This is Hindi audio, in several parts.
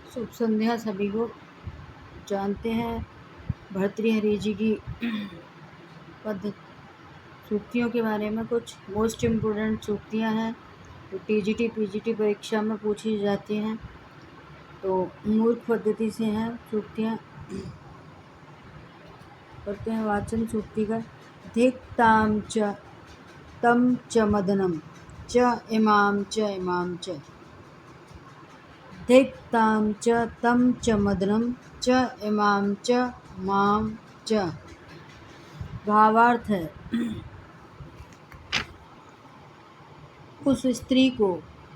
शुभ संध्या सभी को। जानते हैं भर्तृहरि जी की पद सूक्तियों के बारे में। कुछ मोस्ट इम्पोर्टेंट सूक्तियाँ हैं जो टीजीटी पीजीटी परीक्षा में पूछी जाती हैं। तो मूर्ख पद्धति से हैं सूक्तियाँ। करते हैं वाचन सूक्ति का। धिक ताम च तम च मदनम च इमाम च धिक ताम च तम च मदनम च इमाम च माम च। भावार्थ है, उस स्त्री को,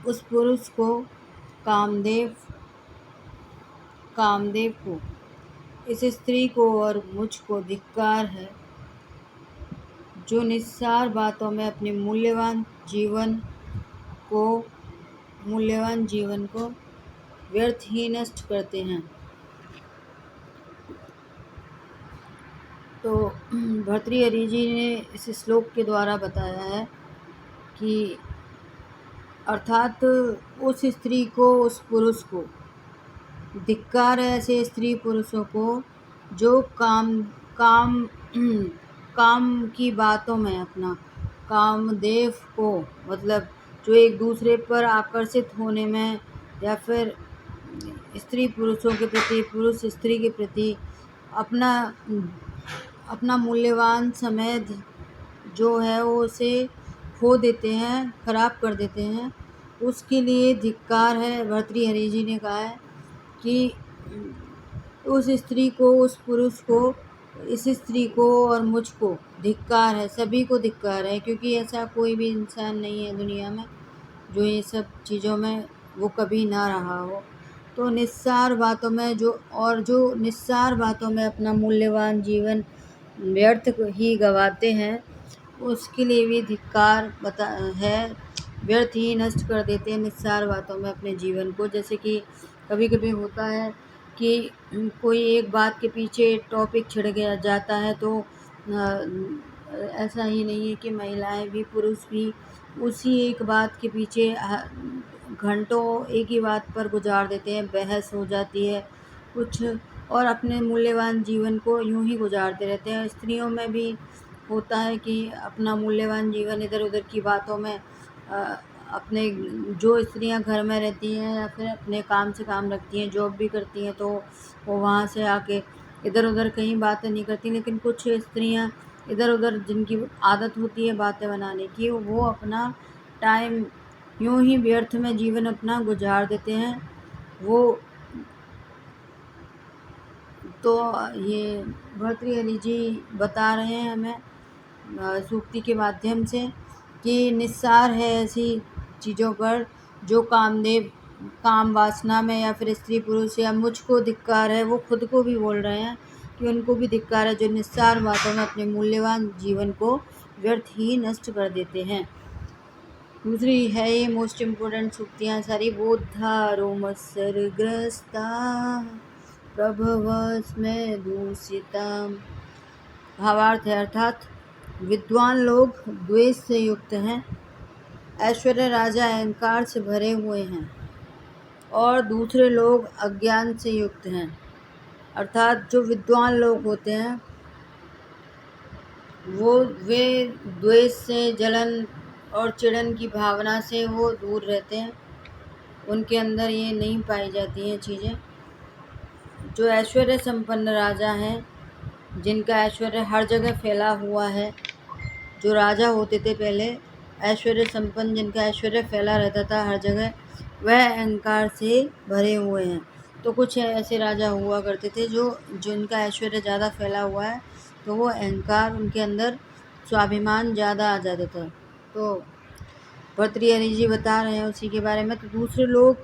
उस पुरुष को, कामदेव को, इस स्त्री को और मुझ को धिक्कार है जो निस्सार बातों में अपने मूल्यवान जीवन को व्यर्थ ही नष्ट करते हैं। तो भर्तृहरि जी ने इस श्लोक के द्वारा बताया है कि अर्थात उस स्त्री को, उस पुरुष को धिक्कार है ऐसे स्त्री पुरुषों को जो काम की बातों में अपना कामदेव को, मतलब जो एक दूसरे पर आकर्षित होने में या फिर स्त्री पुरुषों के प्रति, पुरुष स्त्री के प्रति अपना मूल्यवान समय जो है वो उसे खो देते हैं, खराब कर देते हैं। उसके लिए धिक्कार है। भर्तृहरि जी ने कहा है कि उस स्त्री को, उस पुरुष को, इस स्त्री को और मुझको धिक्कार है, सभी को धिक्कार है, क्योंकि ऐसा कोई भी इंसान नहीं है दुनिया में जो ये सब चीज़ों में वो कभी ना रहा हो। तो निस्सार बातों में जो निस्सार बातों में अपना मूल्यवान जीवन व्यर्थ ही गवाते हैं, उसके लिए भी धिक्कार है। व्यर्थ ही नष्ट कर देते हैं निस्सार बातों में अपने जीवन को। जैसे कि कभी कभी होता है कि कोई एक बात के पीछे टॉपिक छिड़ गया जाता है, तो ऐसा ही नहीं है कि महिलाएं भी, पुरुष भी उसी एक बात के पीछे घंटों एक ही बात पर गुजार देते हैं, बहस हो जाती है कुछ, और अपने मूल्यवान जीवन को यूं ही गुजारते रहते हैं। स्त्रियों में भी होता है कि अपना मूल्यवान जीवन इधर उधर की बातों में अपने, जो स्त्रियां घर में रहती हैं या फिर अपने काम से काम रखती हैं, जॉब भी करती हैं, तो वो वहाँ से आके इधर उधर कहीं बातें नहीं करती। लेकिन कुछ स्त्रियां इधर उधर जिनकी आदत होती है बातें बनाने की, वो अपना टाइम यूं ही व्यर्थ में जीवन अपना गुजार देते हैं। वो तो ये भर्तृहरि जी बता रहे हैं हमें सूक्ति के माध्यम से कि निस्सार है ऐसी चीज़ों पर जो काम वासना में या फिर स्त्री पुरुष या मुझको धिक्कार है। वो खुद को भी बोल रहे हैं कि उनको भी धिक्कार है जो निस्सार बातों में अपने मूल्यवान जीवन को व्यर्थ ही नष्ट कर देते हैं। दूसरी है ये मोस्ट इम्पोर्टेंट सूक्तियाँ सारी। बोधा रोमसर्ग्रस्ता प्रभवस्मै दूषिता। भावार्थ है, अर्थात विद्वान लोग द्वेष से युक्त हैं, ऐश्वर्य राजा अहंकार से भरे हुए हैं, और दूसरे लोग अज्ञान से युक्त हैं। अर्थात जो विद्वान लोग होते हैं वे द्वेष से, जलन और चिड़न की भावना से वो दूर रहते हैं, उनके अंदर ये नहीं पाई जाती हैं चीज़ें। जो ऐश्वर्य संपन्न राजा हैं, जिनका ऐश्वर्य हर जगह फैला हुआ है, जो राजा होते थे पहले, ऐश्वर्य संपन्न जिनका ऐश्वर्य फैला रहता था हर जगह, वह अहंकार से भरे हुए हैं। तो कुछ ऐसे राजा हुआ करते थे जिनका ऐश्वर्य ज़्यादा फैला हुआ है, तो वो अहंकार, उनके अंदर स्वाभिमान ज़्यादा आ जाता था। तो भर्तृहरि जी बता रहे हैं उसी के बारे में। तो दूसरे लोग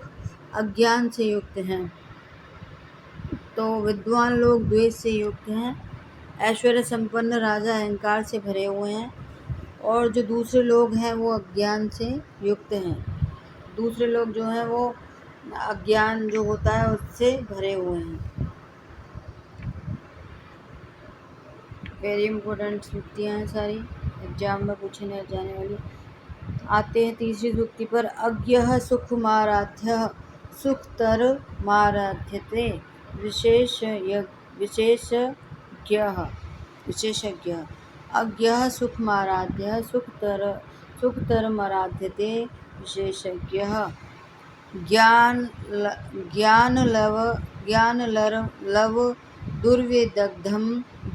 अज्ञान से युक्त हैं, तो विद्वान लोग द्वेष से युक्त हैं, ऐश्वर्य संपन्न राजा अहंकार से भरे हुए हैं, और जो दूसरे लोग हैं वो अज्ञान से युक्त हैं। दूसरे लोग जो हैं वो अज्ञान जो होता है उससे भरे हुए हैं। वेरी इंपॉर्टेंट सूक्तियाँ हैं सारी, एग्जाम में पूछे जाने वाली। आते हैं तीसरी सूक्ति पर। अज्ञः सुखमाराध्यः सुखतरमाराध्यते विशेषज्ञः अज्ञः सुखमाराध्यः सुखतरमाराध्यते विशेषज्ञः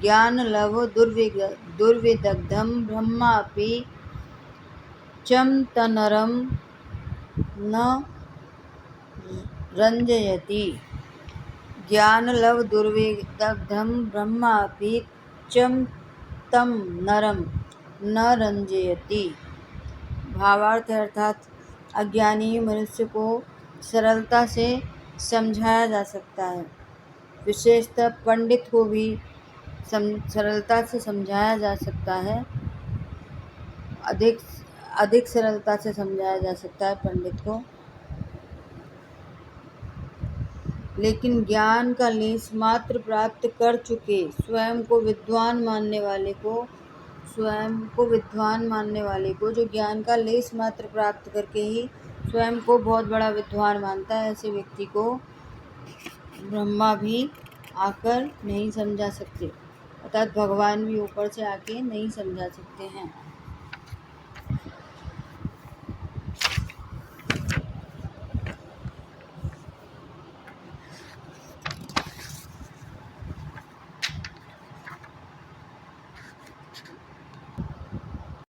ज्ञानलव दुर्विदग्धं ब्रह्मापि चमत्तनरं न रञ्जयति ज्ञानलव दुर्विदग्धं ब्रह्मापि तं नरम न रंजयति। भावार्थ अर्थात अज्ञानी मनुष्य को सरलता से समझाया जा सकता है, विशेषतः पंडित को भी सरलता से समझाया जा सकता है, अधिक सरलता से समझाया जा सकता है पंडित को। लेकिन ज्ञान का लेस मात्र प्राप्त कर चुके स्वयं को विद्वान मानने वाले को जो ज्ञान का लेस मात्र प्राप्त करके ही स्वयं को बहुत बड़ा विद्वान मानता है, ऐसे व्यक्ति को ब्रह्मा भी आकर नहीं समझा सकते, अर्थात भगवान भी ऊपर से आके नहीं समझा सकते हैं।